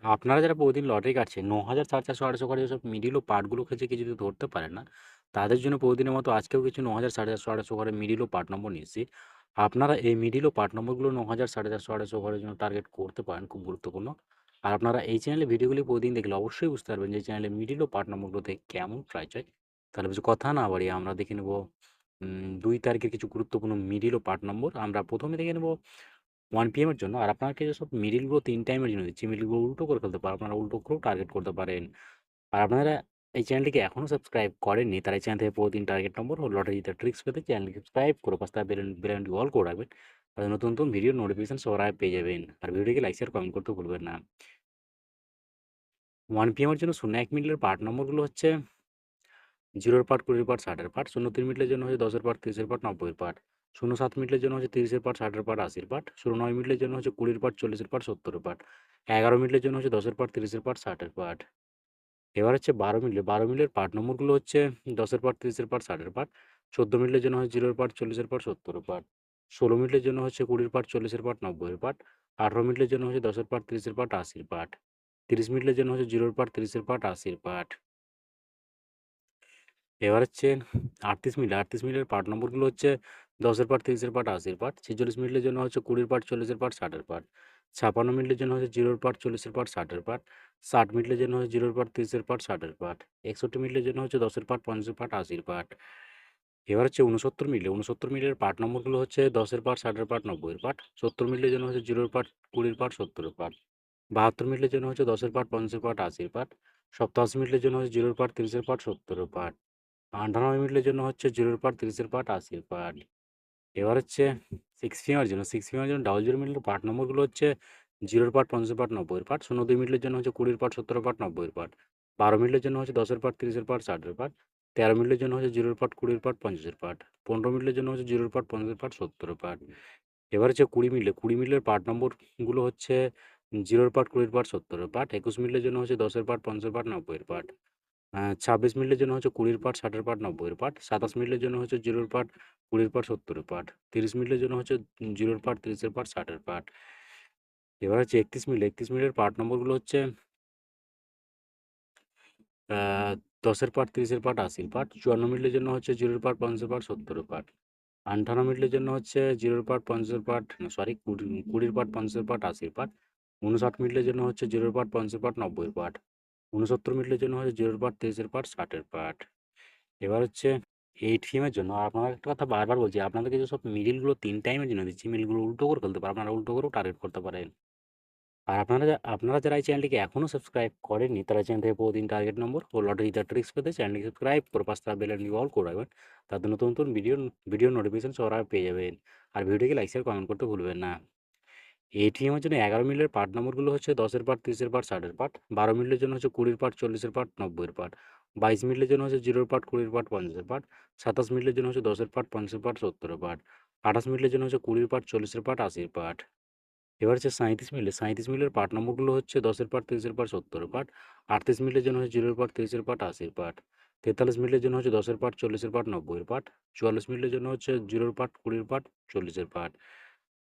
আপনারা যারা প্রতিদিন লটারি কাটছেন ৯,০০০, ৪,৪০০, ৮০০ করে যেসব মিডিল ও পার্টগুলো খুঁজে কিছু যদি ধরতে পারেন না, তাদের জন্য প্রতিদিনের মতো আজকেও কিছু ৯,০০০, ৪,৪০০, ৮০০ করে মিডিল ও পার্ট নম্বর নিয়ে এসেছি। আপনারা এই মিডিল ও পার্ট নম্বরগুলো ৯,০০০, ৪,৪০০, ৮০০ ঘরের জন্য টার্গেট করতে পারেন, খুব গুরুত্বপূর্ণ। আর আপনারা এই চ্যানেলে ভিডিওগুলি প্রতিদিন দেখলে অবশ্যই বুঝতে পারবেন যে চ্যানেলে মিডিল ও পার্ট নম্বরগুলোতে কেমন প্রাইস হয়। তাহলে বেশি কথা না বাড়িয়ে আমরা দেখে নেব ২ তারিখের কিছু গুরুত্বপূর্ণ মিডিল ও পার্ট নম্বর। আমরা প্রথমে দেখে নেব 1 PM এর জন্য। আর আপনাকে যেসব মিডলগুলো ৩ টাইমের জন্য দিচ্ছি, মিডলগুলো উল্টো করে ফেলতে পারেন। আপনারা উল্টো করেও টার্গেট করতে পারেন। আর আপনারা এই চ্যানেলটিকে এখনও সাবস্ক্রাইব করেননি, তারা এই চ্যানেল থেকে প্রতিদিন টার্গেট নম্বর ও লটারি জিতার ট্রিক্স পেতে চ্যানেলটি সাবস্ক্রাইব করে পাশে থাকা বেল আইকনটি অল করে রাখবেন। তাহলে নতুন, নতুন ভিডিও নোটিফিকেশন সবার আগে পেয়ে যাবেন। আর ভিডিওটিকে লাইক, শেয়ার, কমেন্ট করতে ভুলবেন না। 1 PM এর জন্য ০১ মিডলের পার্ট নম্বরগুলো হচ্ছে 0 এর পার্ট, 20 এর পার্ট, 60 এর পার্ট। ০৩ মিডলের জন্য হচ্ছে 10 এর পার্ট, 30 এর পার্ট, 90 এর পার্ট। ০৭ মিডলের জন্য হচ্ছে 30 এর পার্ট, 60 এর পার্ট, 80 এর পার্ট। ০৯ মিডলের জন্য হচ্ছে 20 এর পার্ট, 40 এর পার্ট, 70 এর পার্ট। 11 মিডলের জন্য হচ্ছে 10 এর পার্ট, 30 এর পার্ট, 60 এর পার্ট। এবার হচ্ছে 12 মিডলে, 12 মিডলের পার্ট নম্বরগুলো হচ্ছে 10 এর পার্ট, 30 এর পার্ট, 60 এর পার্ট। 14 মিডলের জন্য হচ্ছে 0 এর পার্ট, 40 এর পার্ট, 70 এর পার্ট। 16 মিডলের জন্য হচ্ছে 20 এর পার্ট, 40 এর পার্ট, 90 এর পার্ট। 18 মিডলের জন্য হচ্ছে 10 এর পার্ট, 30 এর পার্ট, 80 এর পার্ট। 30 মিডলের জন্য হচ্ছে 0 এর পার্ট, 30 এর পার্ট, 80 এর পার্ট। এবার হচ্ছে 38 মিনিট, 38 মিনিটের পার্ট নম্বরগুলো হচ্ছে 10 এর পার্ট, 30 এর পার্ট, 80 এর পার্ট। 46 মিনিটের জন্য হচ্ছে 20 এর পার্ট, 40 এর পার্ট, 60 এর পার্ট। 56 মিনিটের জন্য হচ্ছে 0 এর পার্ট, 40 এর পার্ট, 60 এর পার্ট। 60 মিনিটের জন্য হচ্ছে 0 এর পার্ট, 30 এর পার্ট, 60 এর পার্ট। 61 মিনিটের জন্য হচ্ছে 10 এর পার্ট, 50 এর পার্ট, 80 এর পার্ট। এবার হচ্ছে 69 মিনিটে, 69 মিনিটের পার্ট নম্বরগুলো হচ্ছে 10 এর পার্ট, 60 এর পার্ট, 90 এর পার্ট। 70 মিনিটের জন্য হচ্ছে 0 এর পার্ট, 20 এর পার্ট, 70 এর পার্ট। 72 মিনিটের জন্য হচ্ছে 10 এর পার্ট, 50 এর পার্ট, 80 এর পার্ট। 87 মিনিটের জন্য হচ্ছে 0 এর পার্ট, 30 এর পার্ট, 70 এর পার্ট। 98 মিনিটের জন্য হচ্ছে 0 এর পার্ট, 30 এর পার্ট, 80 এর পার্ট। এবার হচ্ছে 6 PM এর জন্য, 6 PM এর জন্য 00 মিনিটের পার্ট নম্বরগুলো হচ্ছে 0 এর পার্ট, 50 এর পার্ট, 90 এর পার্ট। 02 মিনিটের জন্য হচ্ছে 20 এর পার্ট, 70 এর পার্ট, 90 এর পার্ট। 12 মিনিটের জন্য হচ্ছে 10 এর পার্ট, 30 এর পার্ট, 60 এর পার্ট। 13 মিনিটের জন্য হচ্ছে 0 এর পার্ট, 20 এর পার্ট, 50 এর পার্ট। 15 মিনিটের জন্য হচ্ছে 0 এর পার্ট, 50 এর পার্ট, 70 এর পার্ট। এবার হচ্ছে 20 মিনিটে, 20 মিনিটের পার্ট নম্বরগুলো হচ্ছে 0 এর পার্ট, 20 এর পার্ট, 70 এর পার্ট। 21 মিনিটের জন্য হচ্ছে 10 এর পার্ট, 50 এর পার্ট, 90 এর পার্ট। 26 মিনিটের জন্য হচ্ছে 20 এর পার্ট, 60 এর পার্ট, 90 এর পার্ট। 27 মিনিটের জন্য হচ্ছে 0 এর পার্ট, 20 এর পার্ট, 70 এর পার্ট। 30 মিনিটের জন্য হচ্ছে 0 এর পার্ট, 30 এর পার্ট, 60 এর পার্ট। এবার হচ্ছে 31 মিনিট, 31 মিনিটের পার্ট নম্বরগুলো হচ্ছে আ 10 এর পার্ট, 30 এর পার্ট, 80 এর পার্ট। 54 মিনিটের জন্য হচ্ছে 0 এর পার্ট, 50 এর পার্ট, 70 এর পার্ট। 58 মিনিটের জন্য হচ্ছে 0 এর পার্ট, 50 এর পার্ট, না সরি 20 এর পার্ট, 50 এর পার্ট, 80 এর পার্ট। 59 মিনিটের জন্য হচ্ছে 0 এর পার্ট, 50 এর পার্ট, 90 এর পার্ট। 69 মিনিটের জন্য হচ্ছে 0 এর পার্ট, 30 এর পার্ট, 60 এর পার্ট। এবার হচ্ছে 8 PM এর জন্য আপনারা একটা কথা বারবার বলছি, আপনাদেরকে যেসব মিডলগুলো 3 টাইমের জন্য দিচ্ছি, মিডলগুলো উল্টো করে ফেলতে পারেন। আপনারা উল্টো করেও টার্গেট করতে পারেন। আর আপনারা যারা এই চ্যানেলটিকে এখনও সাবস্ক্রাইব করেননি, তারা চ্যানেল থেকে প্রতিদিন টার্গেট নম্বর ও লটারি জেতার ট্রিক্স পেতে চ্যানেলটিকে সাবস্ক্রাইব করে পাশে থাকা বেল আইকনটি অল করে রাখবেন। তাতে নতুন, নতুন ভিডিও নোটিফিকেশন সবার আগে পেয়ে যাবেন। আর ভিডিওটিকে লাইক, শেয়ার, কমেন্ট করতে ভুলবেন না। এটিএম এর জন্য 11 মিনিটের পার্ট নম্বরগুলো হচ্ছে 10 এর পার্ট, 30 এর পার্ট, 60 এর পার্ট। 12 মিনিটের জন্য হচ্ছে 20 এর পার্ট, 40 এর পার্ট, 90 এর পার্ট। 22 মিনিটের জন্য হচ্ছে 0 এর পার্ট, 20 এর পার্ট, 50 এর পার্ট। 27 মিনিটের জন্য হচ্ছে 10 এর পার্ট, 50 এর পার্ট, 70 এর পার্ট। 28 মিনিটের জন্য হচ্ছে 20 এর পার্ট, 40 এর পার্ট, 80 এর পার্ট। এবার হচ্ছে 37 মিনিট, 37 মিনিটের পার্ট নম্বরগুলো হচ্ছে 10 এর পার্ট, 30 এর পার্ট, 70 এর পার্ট। 38 মিনিটের জন্য হচ্ছে 0 এর পার্ট, 30 এর পার্ট, 80 এর পার্ট। 43 মিনিটের জন্য হচ্ছে 10 এর পার্ট, 40 এর পার্ট, 90 এর পার্ট। 44 মিনিটের জন্য হচ্ছে 0 এর পার্ট, 20 এর পার্ট, 40 এর পার্ট।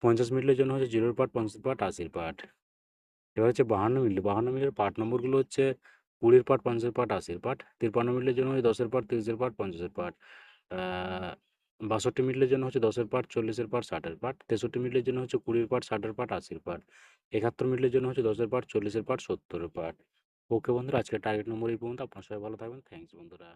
50 মিনিটের জন্য হচ্ছে 0 এর পার্ট, 50 এর পার্ট, 80 এর পার্ট। এবার হচ্ছে 52 মিনিট, 52 মিনিটের পার্ট নম্বরগুলো হচ্ছে 20 এর পার্ট, 50 এর পার্ট, 80 এর পার্ট। 53 মিনিটের জন্য হচ্ছে 10 এর পার্ট, 30 এর পার্ট, 50 এর পার্ট। আ 62 মিনিটের জন্য হচ্ছে 10 এর পার্ট, 40 এর পার্ট, 60 এর পার্ট। 63 মিনিটের জন্য হচ্ছে 20 এর পার্ট, 60 এর পার্ট, 80 এর পার্ট। 71 মিনিটের জন্য হচ্ছে 10 এর পার্ট, 40 এর পার্ট, 70 এর পার্ট। ওকে বন্ধুরা, আজকের টার্গেট নম্বর এই পর্যন্ত। আপনারা সবাই ভালো থাকবেন। থ্যাংকস বন্ধুরা।